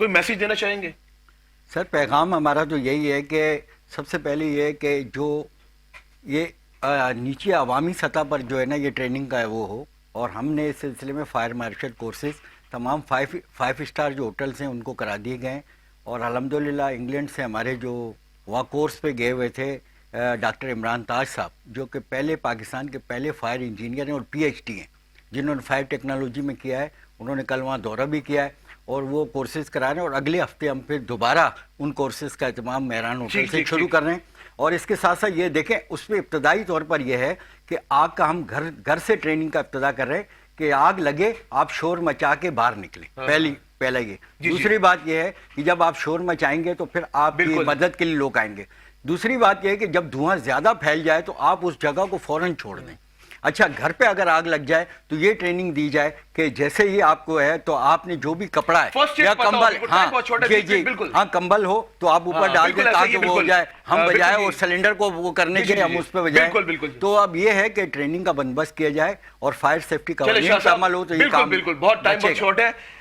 کوئی میسج دینا چاہیں گے؟ سر پیغام ہمارا تو یہی ہے کہ سب سے پہلے یہ ہے کہ جو یہ نیچے عوامی سطح پر جو ہے نا یہ ٹریننگ کا ہے وہ ہو، اور ہم نے اس سلسلے میں فائر مارشل کورسز تمام 5 اسٹار جو ہوٹلس ہیں ان کو کرا دیے گئے ہیں، اور الحمدللہ انگلینڈ سے ہمارے جو وہاں کورس پہ گئے ہوئے تھے ڈاکٹر عمران تاج صاحب، جو کہ پہلے پاکستان کے پہلے فائر انجینئر ہیں اور پی ایچ ڈی ہیں جنہوں نے فائر ٹیکنالوجی میں کیا ہے، انہوں نے کل وہاں دورہ بھی کیا ہے اور وہ کورسز کرا رہے ہیں، اور اگلے ہفتے ہم پھر دوبارہ ان کورسز کا اہتمام مہران ہوٹل سے شروع کر رہے ہیں۔ اور اس کے ساتھ ساتھ یہ دیکھیں اس میں ابتدائی طور پر یہ ہے کہ آگ کا ہم گھر سے ٹریننگ کا ابتدا کر رہے ہیں کہ آگ لگے آپ شور مچا کے باہر نکلیں، پہلا یہ۔ دوسری بات یہ ہے کہ جب آپ شور مچائیں گے تو پھر آپ کی مدد کے لیے لوگ آئیں گے۔ دوسری بات یہ ہے کہ جب دھواں زیادہ پھیل جائے تو آپ اس جگہ کو فوراً چھوڑ دیں۔ اچھا گھر پہ اگر آگ لگ جائے تو یہ ٹریننگ دی جائے کہ جیسے ہی آپ کو ہے تو آپ نے جو بھی کپڑا ہے یا کمبل، ہاں کمبل ہو تو آپ اوپر ڈال دیں تاکہ وہ ہو جائے، ہم بجائے اور سلنڈر کو وہ کرنے کے ہم اس پہ بجائیں۔ تو اب یہ ہے کہ ٹریننگ کا بندوبست کیا جائے اور فائر سیفٹی کا عمل ہو تو یہ کام بالکل بہت ٹائم بہت شارٹ ہے۔